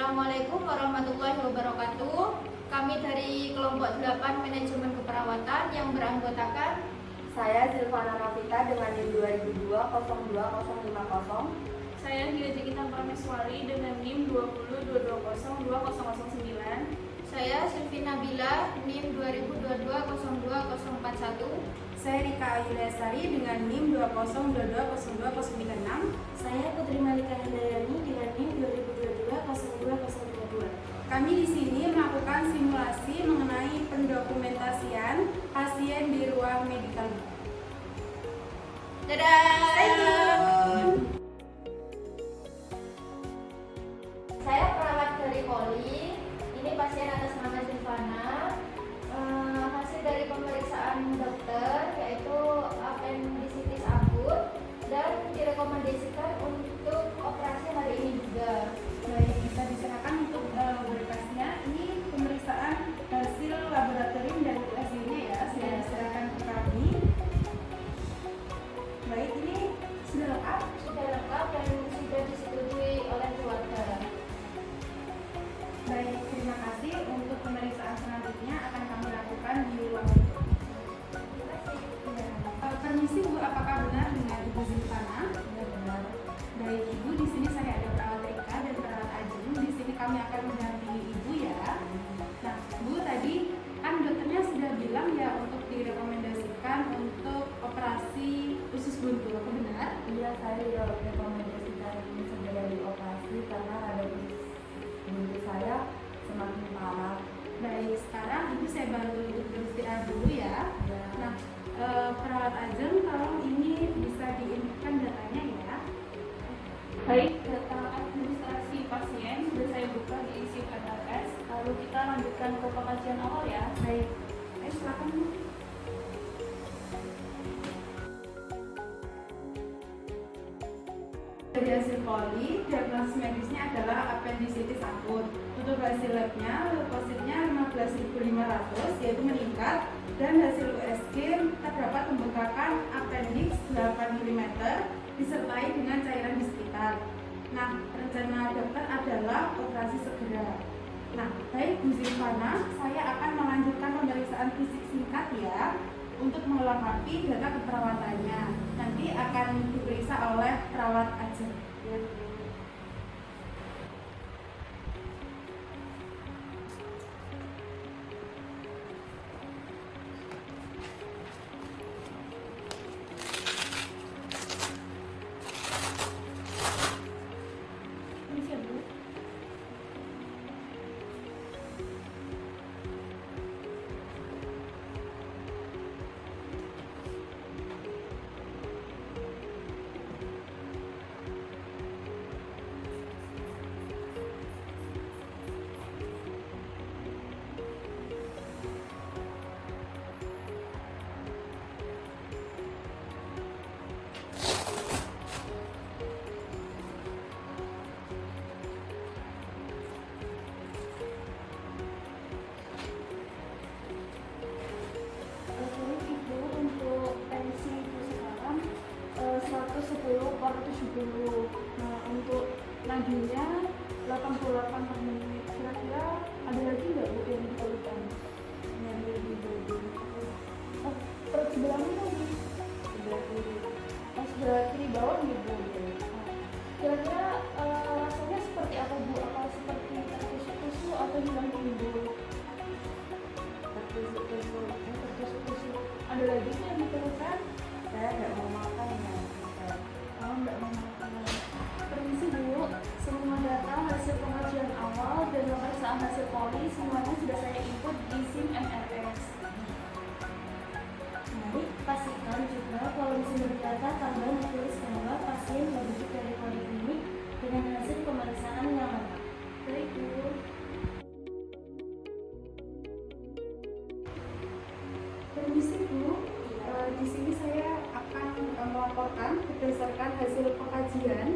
Assalamualaikum warahmatullahi wabarakatuh. Kami dari kelompok 8 manajemen keperawatan yang beranggotakan Saya Silvana Novita dengan NIM 2002-02-050. Saya Dia Jekita Prameswari dengan NIM 20-220-2009. saya Sylvina Bila NIM 2022-02041. Saya Rika Ayuliasari dengan NIM 2022-02-026. Saya Putri Malika Handayani dengan NIM 2022-02022. Kami di sini melakukan simulasi mengenai pendokumentasian pasien di ruang medikal. Dadah. Saya perawat dari Poli. Ini pasien atas nama Silvana. Hasil dari pemeriksaan dokter yaitu apendisitis akut dan direkomendasikan untuk operasi hari ini juga. Baik, bisa diserahkan untuk berkasnya. Ini pemeriksaan hasil laboratorium dan USG-nya ya, sudah diserahkan ke kami. Baik, ini sudah lengkap. Sudah lengkap dan sudah disetujui oleh keluarga. Baik, terima kasih. Untuk pemeriksaan selanjutnya akan kami lakukan di ruang itu. Permisi Bu, apakah benar dengan Ibu Silvana? Benar. Baik Ibu, di sini saya ada perawat Rika dan perawat Ajeng. Di sini kami akan mendampingi Ibu ya. Nah, Bu tadi kan dokternya sudah bilang ya untuk direkomendasikan untuk operasi usus buntu, apa benar? Iya, saya direkomendasikan segera dioperasi karena ada buntu saya semakin parah. Baik, sekarang Ibu saya bantu untuk beristirahat dulu ya. Ya. Nah, perawat Ajeng, tolong ini bisa diinputkan datanya ya. Baik, data administrasi pasien sudah saya buka di isi PTS. Lalu kita lanjutkan ke pengkajian awal ya. Baik, silakan Bu. Dari hasil poli, diagnosis medisnya adalah apendisitis akut. Untuk hasil labnya, leukositnya 15.500 yaitu meningkat, dan hasil USG terdapat pembengkakan appendix 8 mm disertai dengan cairan di sekitar. Nah, rencana dokter adalah operasi segera. Nah, baik Bu Silvana, saya akan melanjutkan pemeriksaan fisik singkat ya untuk melengkapi data keperawatannya. Nanti akan diperiksa oleh perawat Ajeng. Permisi ya, Bu. Baik Ibu, untuk tensi Ibu sekarang 110/70. Nah, untuk nadinya 88/menit. Kira-kira ada lagi nggak Bu yang diperlukan? Nyari di bagian Oh, perut sebelah mana Bu? sebelah kiri. Oh, sebelah kiri bawah nih Bu. Kira-kira rasanya seperti apa Bu? Apa seperti tertusuk-tusuk atau hilang timbul? Tertusuk-tusuk. Tertusuk-tusuk. Ada lagi yang diperlukan? Saya nggak mau makan ya. Oh, nggak mau makan. Permisi Bu, semua data hasil pengajian awal dan pemeriksaan hasil poli semuanya sudah saya input di SIM MRS. Baik, pastikan juga kolom sumber data tambahan ditulis bahwa pasien merujuk dari poliklinik dengan hasil pemeriksaan yang lengkap. Baik Bu. Permisi Bu, di sini saya akan melaporkan berdasarkan hasil pengkajian.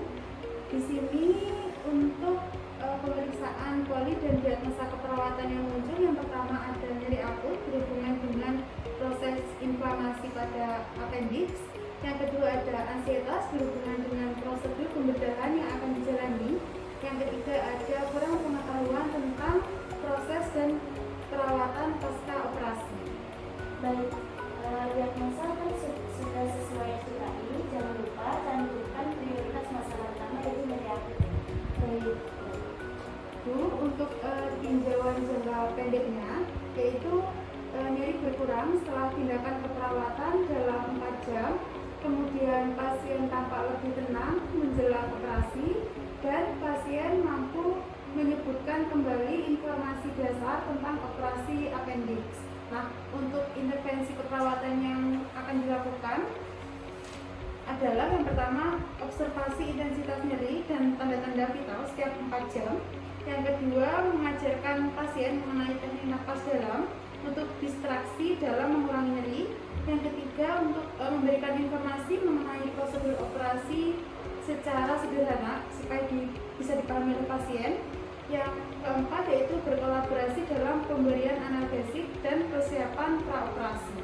Di sini untuk pemeriksaan poli dan diagnosa keperawatan yang muncul, yang pertama ada nyeri akut berhubungan dengan proses inflamasi pada appendix. Yang kedua ada ansietas berhubungan dengan prosedur pembedahan yang akan dijalani. Yang ketiga, ada kurang pengetahuan tentang proses dan perawatan pasca operasi. Baik, diagnosa kan sudah sesuai SDKI. Jangan lupa cantumkan prioritas masalah utama yaitu nyeri akut. Baik. Bu, untuk tinjauan jangka pendeknya, yaitu nyeri berkurang setelah tindakan keperawatan dalam 4 jam, kemudian pasien tampak lebih tenang menjelang operasi, dan pasien mampu menyebutkan kembali informasi dasar tentang operasi appendix. Nah, untuk intervensi keperawatan yang akan dilakukan adalah yang pertama, observasi intensitas nyeri dan tanda-tanda vital setiap 4 jam. Yang kedua, mengajarkan pasien mengenai teknik napas dalam untuk distraksi dalam mengurangi nyeri. Yang ketiga, untuk memberikan informasi mengenai prosedur operasi secara sederhana supaya bisa dipahami oleh pasien. Yang keempat, yaitu berkolaborasi dalam pemberian analgesik dan persiapan praoperasi.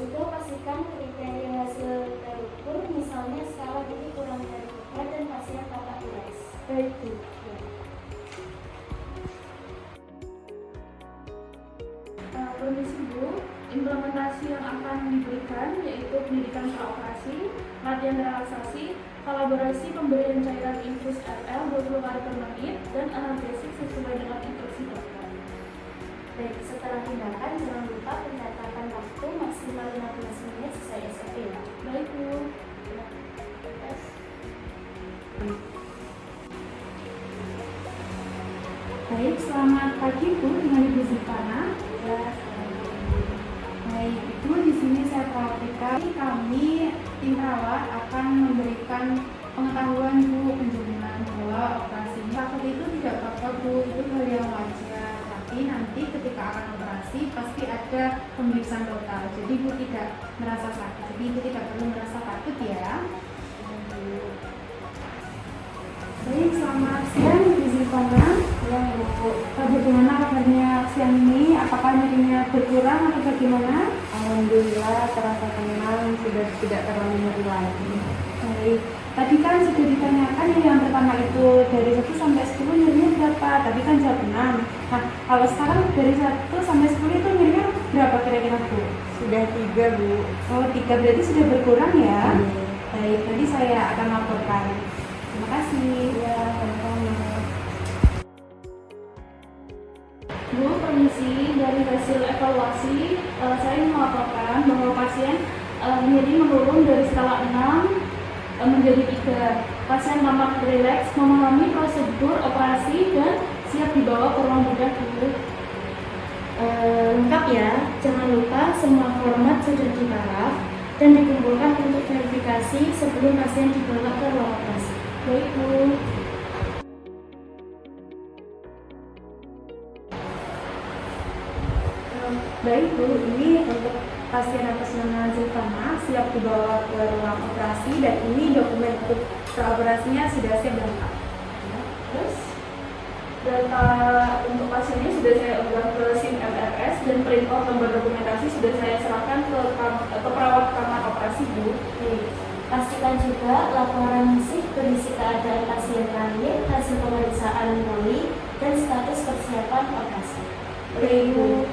Juga pastikan kriteria hasil terukur, misalnya skala Gini kurang dari 4 dan pasien tanpa kures. Baik, Bu. Permisi Bu, implementasi yang akan diberikan yaitu pendidikan praoperasi, latihan relaksasi, kolaborasi pemberian cairan infus RL 20 kali per menit, dan analgesik sesuai dengan instruksi dokter. Baik, setelah tindakan jangan lupa pencatatan waktu maksimal 15 menit sesuai SOP ya. Baik Bu. Baik, selamat pagi Bu, dengan Ibu Zifana. Ya, Baik, Ibu, di sini saya perhatikan kami tim perawat akan memberikan pengetahuan Bu penjelasan bahwa operasi takut itu tidak apa-apa Bu, itu hal yang wajar. Tapi nanti ketika akan operasi pasti ada pemeriksaan total. Jadi Bu tidak merasa sakit. Jadi Ibu tidak perlu merasa takut ya. Baik, selamat siang Ibu Zifana. yang Bu. Bagaimana kabarnya siang ini? Apakah nyerinya berkurang atau bagaimana? Alhamdulillah terasa tenang, sudah tidak terlalu nyeri lagi. Baik, tadi kan sudah ditanyakan ya yang pertama itu dari 1 sampai 10 nyerinya berapa? Tadi kan jawab 6. Nah, kalau sekarang dari 1 sampai 10 itu nyerinya berapa kira-kira Bu? Sudah 3 Bu. Oh, 3 berarti sudah berkurang ya? Iya. Baik, nanti saya akan laporkan. Terima kasih. Ya, sama-sama. Bu, permisi, dari hasil evaluasi saya ingin melaporkan bahwa pasien nyeri menurun dari skala 6 menjadi 3. Pasien tampak rileks, memahami prosedur operasi dan siap dibawa ke ruang bedah dulu. Lengkap ya, jangan lupa semua format sudah ditaraf dan dikumpulkan untuk verifikasi sebelum pasien dibawa ke ruang operasi. Baik Bu. Baik Bu, ini untuk pasien atas nama Zifana siap dibawa ke ruang operasi dan ini dokumen untuk praoperasinya sudah siap lengkap. Terus data untuk pasiennya sudah saya unggah ke SIM MRS dan print out nomor dokumentasi sudah saya serahkan ke perawat kamar operasi Bu. Pastikan juga laporan SIP berisi keadaan pasien terakhir, hasil pemeriksaan poli, dan status persiapan operasi. Baik Bu.